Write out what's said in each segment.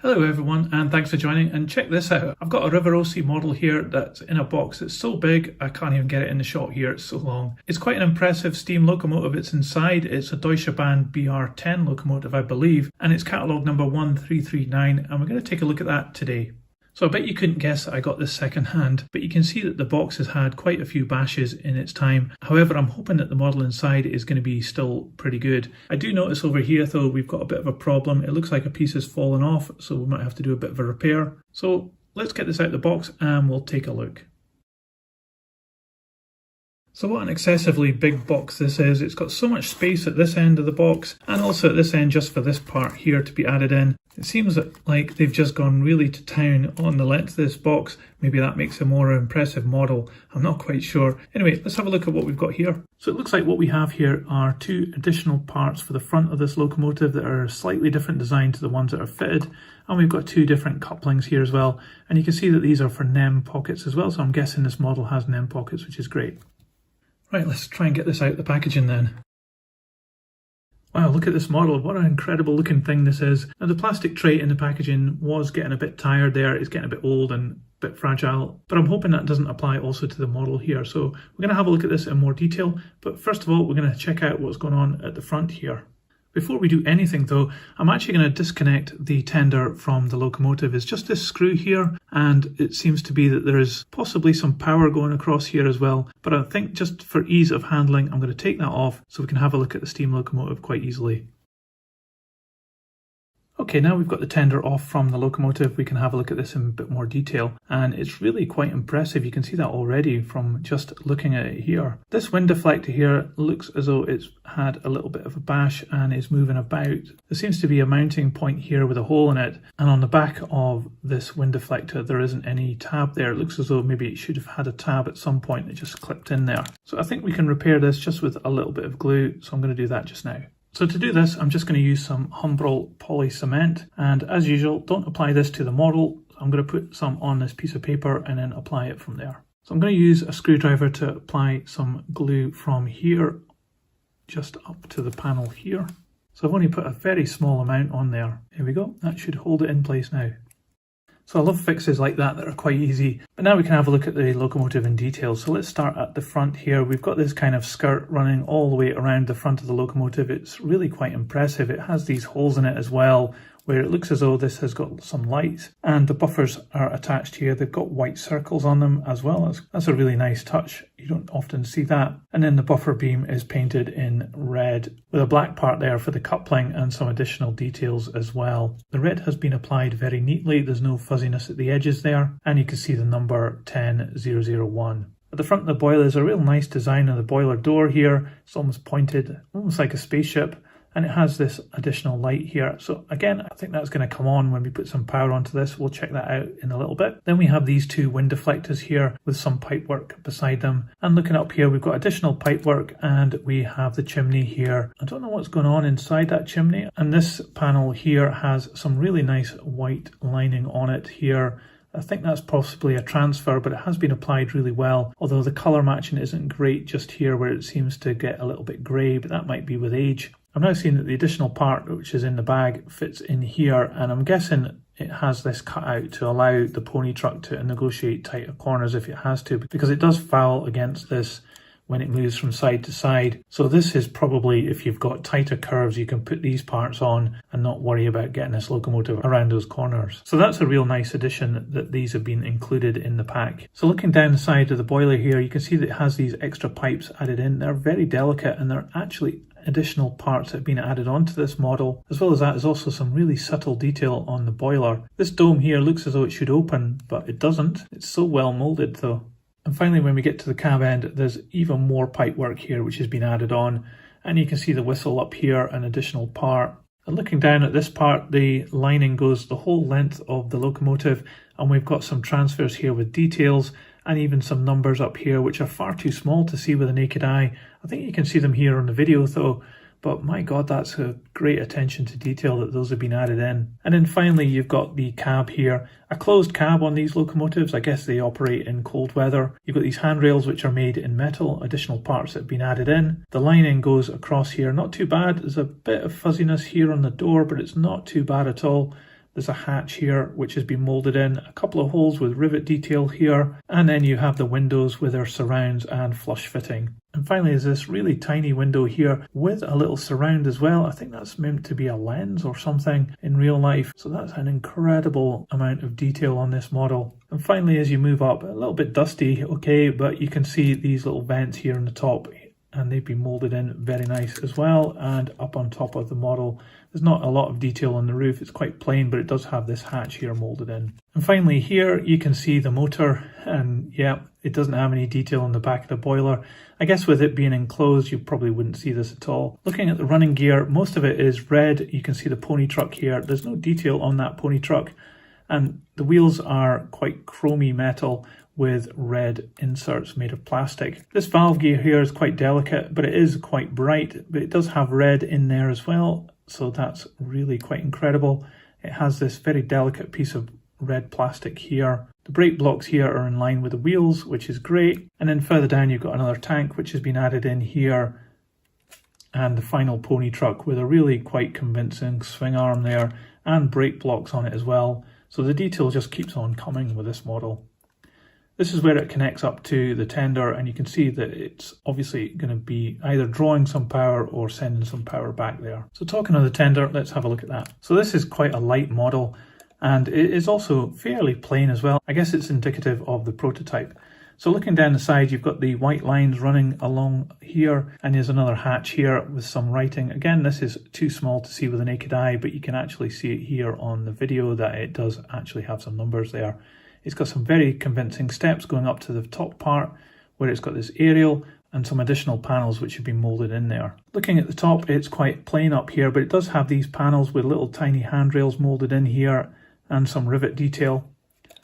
Hello everyone, and thanks for joining, and check this out. I've got a Rivarossi model here that's in a box that's so big I can't even get it in the shot here, it's so long. It's quite an impressive steam locomotive. It's inside, it's a Deutsche Bahn BR10 locomotive I believe, and it's catalogue number 1339, and we're going to take a look at that today. So I bet you couldn't guess that I got this second hand, but you can see that the box has had quite a few bashes in its time. However, I'm hoping that the model inside is going to be still pretty good. I do notice over here though, we've got a bit of a problem. It looks like a piece has fallen off, so we might have to do a bit of a repair. So let's get this out of the box and we'll take a look. So what an excessively big box this is. It's got so much space at this end of the box and also at this end just for this part here to be added in. It seems like they've just gone really to town on the length of this box. Maybe that makes a more impressive model. I'm not quite sure. Anyway, let's have a look at what we've got here. So it looks like what we have here are two additional parts for the front of this locomotive that are a slightly different design to the ones that are fitted. And we've got two different couplings here as well. And you can see that these are for NEM pockets as well. So I'm guessing this model has NEM pockets, which is great. Right, let's try and get this out of the packaging then. Wow, look at this model. What an incredible looking thing this is. Now the plastic tray in the packaging was getting a bit tired there. It's getting a bit old and a bit fragile, but I'm hoping that doesn't apply also to the model here. So we're going to have a look at this in more detail. But first of all, we're going to check out what's going on at the front here. Before we do anything though, I'm actually going to disconnect the tender from the locomotive. It's just this screw here, and it seems to be that there is possibly some power going across here as well. But I think just for ease of handling, I'm going to take that off so we can have a look at the steam locomotive quite easily. Okay, now we've got the tender off from the locomotive, we can have a look at this in a bit more detail, and it's really quite impressive. You can see that already from just looking at it here. This wind deflector here looks as though it's had a little bit of a bash and is moving about. There seems to be a mounting point here with a hole in it, and on the back of this wind deflector there isn't any tab there. It looks as though maybe it should have had a tab at some point. It just clipped in there. So I think we can repair this just with a little bit of glue, so I'm going to do that just now. So to do this, I'm just going to use some Humbrol poly cement, and as usual, don't apply this to the model. I'm going to put some on this piece of paper and then apply it from there. So I'm going to use a screwdriver to apply some glue from here, just up to the panel here. So I've only put a very small amount on there. Here we go, that should hold it in place now. So I love fixes like that are quite easy. But now we can have a look at the locomotive in detail. So let's start at the front here. We've got this kind of skirt running all the way around the front of the locomotive. It's really quite impressive. It has these holes in it as well, where it looks as though this has got some lights, and the buffers are attached here. They've got white circles on them as well. That's a really nice touch. You don't often see that. And then the buffer beam is painted in red with a black part there for the coupling and some additional details as well. The red has been applied very neatly. There's no fuzziness at the edges there, and you can see the number 10001. At the front of the boiler is a real nice design on the boiler door here. It's almost pointed, almost like a spaceship. And it has this additional light here. So again, I think that's going to come on when we put some power onto this. We'll check that out in a little bit. Then we have these two wind deflectors here with some pipework beside them. And looking up here, we've got additional pipework, and we have the chimney here. I don't know what's going on inside that chimney. And this panel here has some really nice white lining on it here. I think that's possibly a transfer, but it has been applied really well. Although the colour matching isn't great just here where it seems to get a little bit grey, but that might be with age. I'm now seeing that the additional part which is in the bag fits in here, and I'm guessing it has this cut out to allow the pony truck to negotiate tighter corners if it has to, because it does foul against this when it moves from side to side. So this is probably, if you've got tighter curves, you can put these parts on and not worry about getting this locomotive around those corners. So that's a real nice addition that these have been included in the pack. So looking down the side of the boiler here, you can see that it has these extra pipes added in. They're very delicate, and they're actually additional parts that have been added onto this model. As well as that is also some really subtle detail on the boiler. This dome here looks as though it should open, but it doesn't. It's so well molded though. And finally, when we get to the cab end, there's even more pipe work here which has been added on, and you can see the whistle up here, an additional part. And looking down at this part, the lining goes the whole length of the locomotive, and we've got some transfers here with details and even some numbers up here which are far too small to see with the naked eye. I think you can see them here on the video though, but my god, that's a great attention to detail that those have been added in. And then finally you've got the cab here, a closed cab on these locomotives. I guess they operate in cold weather. You've got these handrails which are made in metal, additional parts that have been added in. The lining goes across here, not too bad. There's a bit of fuzziness here on the door, but it's not too bad at all. There's a hatch here which has been moulded in, a couple of holes with rivet detail here, and then you have the windows with their surrounds and flush fitting. And finally there's this really tiny window here with a little surround as well. I think that's meant to be a lens or something in real life. So that's an incredible amount of detail on this model. And finally, as you move up, a little bit dusty, okay, but you can see these little vents here on the top, and they've been moulded in very nice as well. And up on top of the model, there's not a lot of detail on the roof. It's quite plain, but it does have this hatch here moulded in. And finally here you can see the motor, and yeah, it doesn't have any detail on the back of the boiler. I guess with it being enclosed, you probably wouldn't see this at all. Looking at the running gear, most of it is red. You can see the pony truck here. There's no detail on that pony truck. And the wheels are quite chromy metal with red inserts made of plastic. This valve gear here is quite delicate, but it is quite bright, but it does have red in there as well. So that's really quite incredible. It has this very delicate piece of red plastic here. The brake blocks here are in line with the wheels, which is great. And then further down, you've got another tank, which has been added in here. And the final pony truck with a really quite convincing swing arm there and brake blocks on it as well. So the detail just keeps on coming with this model. This is where it connects up to the tender, and you can see that it's obviously going to be either drawing some power or sending some power back there. So talking of the tender, let's have a look at that. So this is quite a light model, and it is also fairly plain as well. I guess it's indicative of the prototype. So looking down the side, you've got the white lines running along here, and there's another hatch here with some writing. Again, this is too small to see with the naked eye, but you can actually see it here on the video that it does actually have some numbers there. It's got some very convincing steps going up to the top part where it's got this aerial and some additional panels which have been moulded in there. Looking at the top, it's quite plain up here, but it does have these panels with little tiny handrails moulded in here and some rivet detail.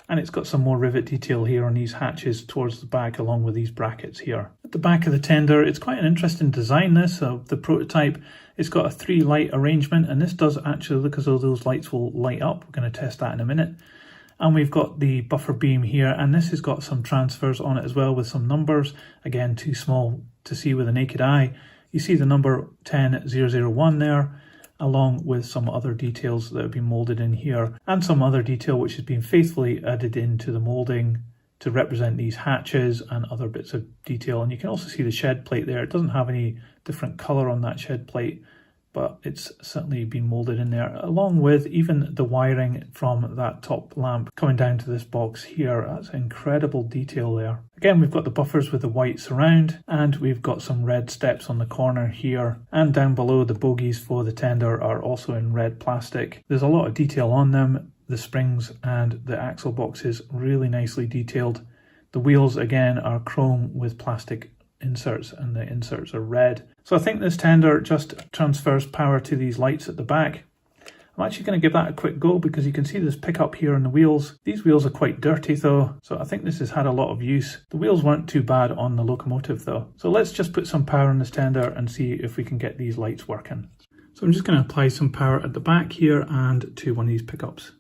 And it's got some more rivet detail here on these hatches towards the back along with these brackets here. At the back of the tender, it's quite an interesting design this of the prototype. It's got a 3 light arrangement, and this does actually look as though those lights will light up. We're going to test that in a minute. And we've got the buffer beam here, and this has got some transfers on it as well with some numbers. Again, too small to see with the naked eye. You see the number 10001 there, along with some other details that have been moulded in here, and some other detail which has been faithfully added into the moulding to represent these hatches and other bits of detail. And you can also see the shed plate there. It doesn't have any different colour on that shed plate, but it's certainly been moulded in there, along with even the wiring from that top lamp coming down to this box here. That's incredible detail there. Again, we've got the buffers with the white surround, and we've got some red steps on the corner here, and down below the bogies for the tender are also in red plastic. There's a lot of detail on them. The springs and the axle boxes really nicely detailed. The wheels again are chrome with plastic inserts, and the inserts are red. So I think this tender just transfers power to these lights at the back. I'm actually going to give that a quick go because you can see this pickup here on the wheels. These wheels are quite dirty though, so I think this has had a lot of use. The wheels weren't too bad on the Locomotive though. So let's just put some power on this tender and see if we can get these lights working. So I'm just going to apply some power at the back here and to one of these pickups.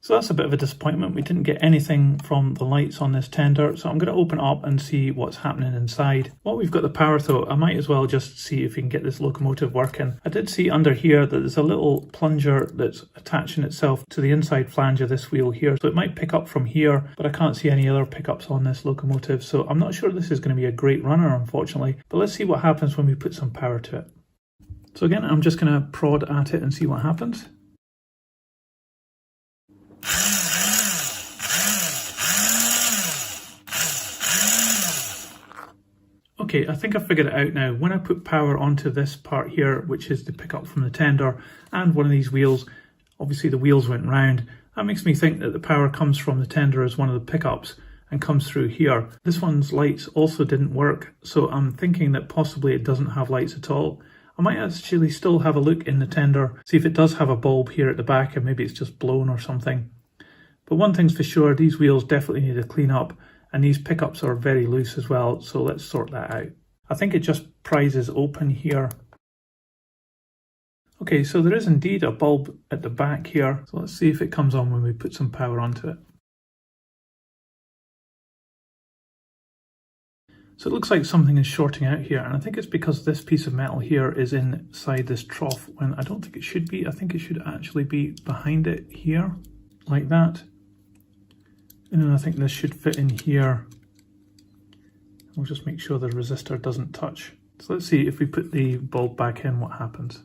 So that's a bit of a disappointment. We didn't get anything from the lights on this tender, so I'm going to open it up and see what's happening inside. While we've got the power though, I might as well just see if we can get this Locomotive working. I did see under here that there's a little plunger that's attaching itself to the inside flange of this wheel here, so it might pick up from here, but I can't see any other pickups on this Locomotive, so I'm not sure this is going to be a great runner, unfortunately. But let's see what happens when we put some power to it. So again, I'm just going to prod at it and see what happens. Okay, I think I've figured it out now. When I put power onto this part here, which is the pickup from the tender, and one of these wheels, obviously the wheels went round. That makes me think that the power comes from the tender as one of the pickups and comes through here. This one's lights also didn't work, so I'm thinking that possibly it doesn't have lights at all. I might actually still have a look in the tender, see if it does have a bulb here at the back and maybe it's just blown or something. But one thing's for sure, these wheels definitely need a clean up, and these pickups are very loose as well, so let's sort that out. I think it just prizes open here. Okay, so there is indeed a bulb at the back here, so let's see if it comes on when we put some power onto it. So it looks like something is shorting out here, and I think it's because this piece of metal here is inside this trough when I don't think it should be. I think it should actually be behind it here, like that. And then I think this should fit in here. We'll just make sure the resistor doesn't touch. So let's see if we put the bulb back in, what happens.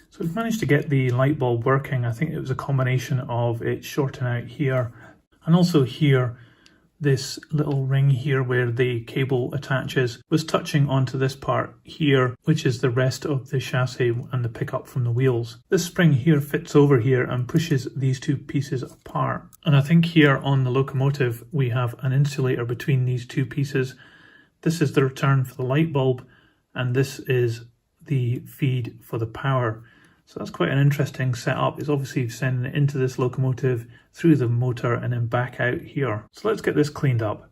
So we've managed to get the light bulb working. I think it was a combination of it shorting out here and also here. This little ring here where the cable attaches was touching onto this part here, which is the rest of the chassis and the pickup from the wheels. This spring here fits over here and pushes these two pieces apart. And I think here on the Locomotive we have an insulator between these two pieces. This is the return for the light bulb and this is the feed for the power. So that's quite an interesting setup. It's obviously sending it into this locomotive, through the motor and then back out here. So let's get this cleaned up.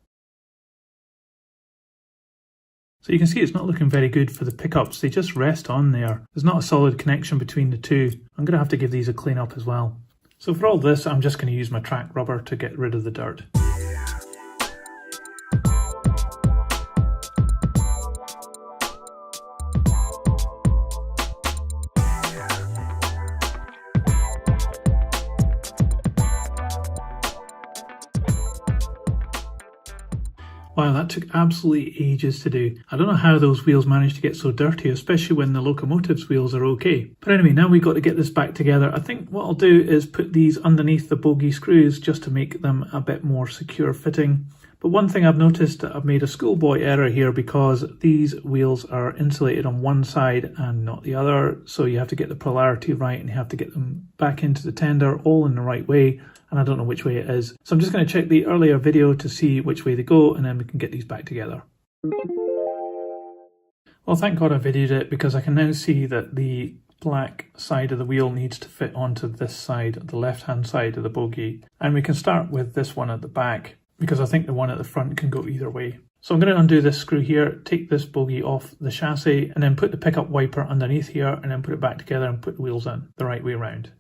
So you can see it's not looking very good for the pickups. They just rest on there. There's not a solid connection between the two. I'm going to have to give these a clean up as well. So for all this, I'm just going to use my track rubber to get rid of the dirt. Wow, that took absolutely ages to do. I don't know how those wheels managed to get so dirty, especially when the Locomotive's wheels are okay. But anyway, now we've got to get this back together. I think what I'll do is put these underneath the bogie screws just to make them a bit more secure fitting. But one thing I've noticed, that I've made a schoolboy error here because these wheels are insulated on one side and not the other. So you have to get the polarity right and you have to get them back into the tender all in the right way. And I don't know which way it is. So I'm just going to check the earlier video to see which way they go and then we can get these back together. Well, thank God I videoed it because I can now see that the black side of the wheel needs to fit onto this side, the left-hand side of the bogie. And we can start with this one at the back because I think the one at the front can go either way. So I'm going to undo this screw here, take this bogie off the chassis and then put the pickup wiper underneath here and then put it back together and put the wheels in the right way around.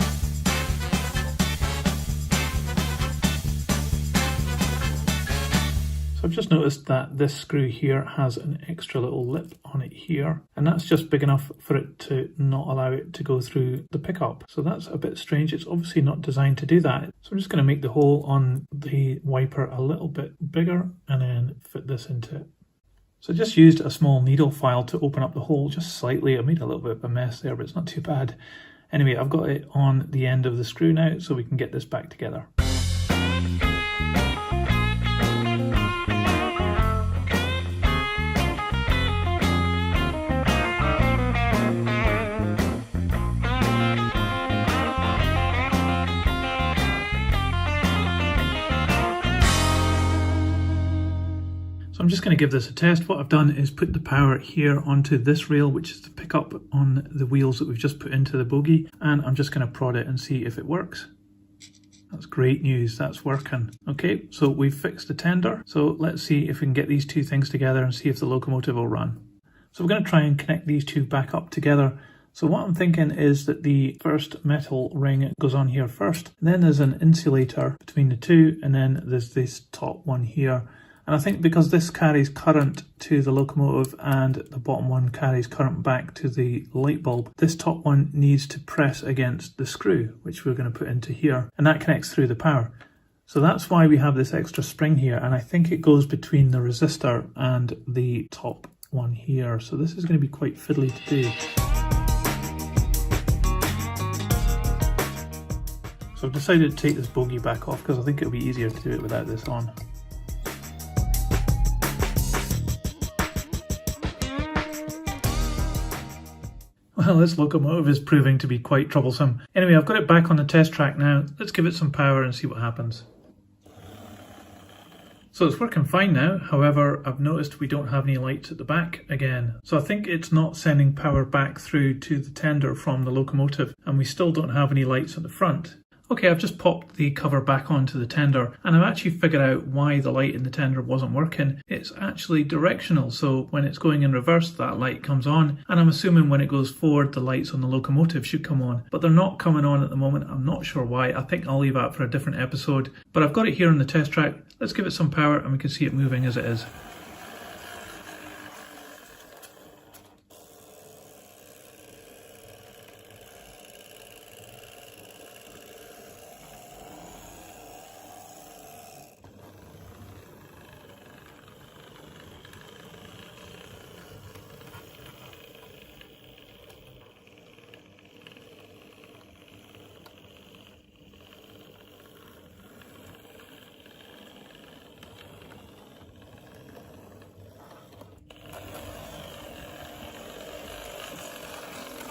I've just noticed that this screw here has an extra little lip on it here, and that's just big enough for it to not allow it to go through the pickup. So that's a bit strange. It's obviously not designed to do that. So I'm just going to make the hole on the wiper a little bit bigger and then fit this into it. So I just used a small needle file to open up the hole just slightly. I made a little bit of a mess there, but it's not too bad. Anyway, I've got it on the end of the screw now, so we can get this back together. I'm just going to give this a test. What I've done is put the power here onto this rail, which is the pickup on the wheels that we've just put into the bogie, and I'm just going to prod it and see if it works. That's great news, that's working. Okay, so we've fixed the tender, so let's see if we can get these two things together and see if the locomotive will run. So we're going to try and connect these two back up together. So what I'm thinking is that the first metal ring goes on here first, and then there's an insulator between the two, and then there's this top one here. And I think because this carries current to the locomotive and the bottom one carries current back to the light bulb, this top one needs to press against the screw, which we're going to put into here, and that connects through the power. So that's why we have this extra spring here, and I think it goes between the resistor and the top one here. So this is going to be quite fiddly to do. So I've decided to take this bogie back off because I think it'll be easier to do it without this on. Well, this locomotive is proving to be quite troublesome. Anyway, I've got it back on the test track now. Let's give it some power and see what happens. So it's working fine now. However, I've noticed we don't have any lights at the back again. So I think it's not sending power back through to the tender from the locomotive, and we still don't have any lights at the front. Okay, I've just popped the cover back onto the tender and I've actually figured out why the light in the tender wasn't working. It's actually directional, so when it's going in reverse that light comes on, and I'm assuming when it goes forward the lights on the locomotive should come on, but they're not coming on at the moment. I'm not sure why. I think I'll leave that for a different episode, but I've got it here on the test track. Let's give it some power and we can see it moving as it is.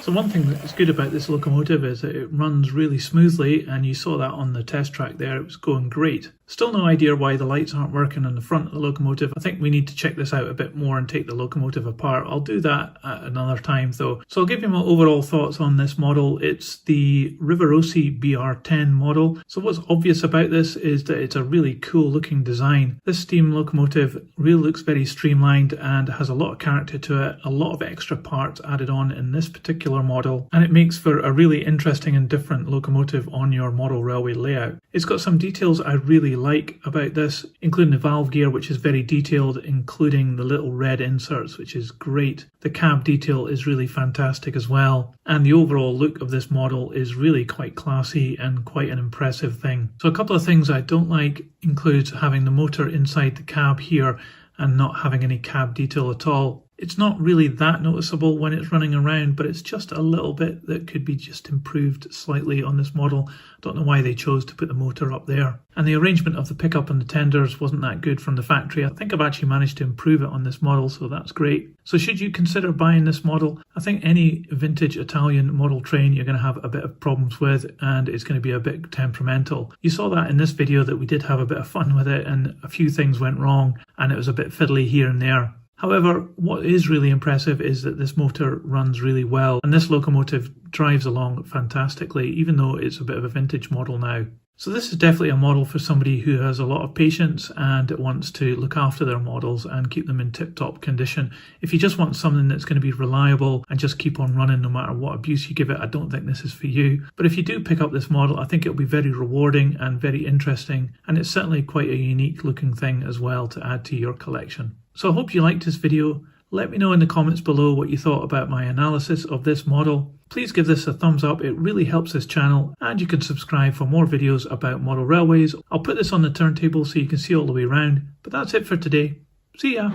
So one thing that's good about this locomotive is that it runs really smoothly, and you saw that on the test track there, it was going great. Still no idea why the lights aren't working on the front of the locomotive. I think we need to check this out a bit more and take the locomotive apart. I'll do that at another time though. So I'll give you my overall thoughts on this model. It's the Rivarossi BR10 model. So what's obvious about this is that it's a really cool looking design. This steam locomotive really looks very streamlined and has a lot of character to it, a lot of extra parts added on in this particular model, and it makes for a really interesting and different locomotive on your model railway layout. It's got some details I really like about this, including the valve gear, which is very detailed, including the little red inserts, which is great. The cab detail is really fantastic as well, and the overall look of this model is really quite classy and quite an impressive thing. So a couple of things I don't like includes having the motor inside the cab here and not having any cab detail at all. It's not really that noticeable when it's running around, but it's just a little bit that could be just improved slightly on this model. Don't know why they chose to put the motor up there. And the arrangement of the pickup and the tenders wasn't that good from the factory. I think I've actually managed to improve it on this model, so that's great. So should you consider buying this model, I think any vintage Italian model train you're going to have a bit of problems with, and it's going to be a bit temperamental. You saw that in this video that we did have a bit of fun with it and a few things went wrong and it was a bit fiddly here and there. However, what is really impressive is that this motor runs really well, and this locomotive drives along fantastically, even though it's a bit of a vintage model now. So this is definitely a model for somebody who has a lot of patience and wants to look after their models and keep them in tip-top condition. If you just want something that's going to be reliable and just keep on running no matter what abuse you give it, I don't think this is for you. But if you do pick up this model, I think it'll be very rewarding and very interesting, and it's certainly quite a unique looking thing as well to add to your collection. So I hope you liked this video. Let me know in the comments below what you thought about my analysis of this model. Please give this a thumbs up, it really helps this channel, and you can subscribe for more videos about model railways. I'll put this on the turntable so you can see all the way around, but that's it for today. See ya!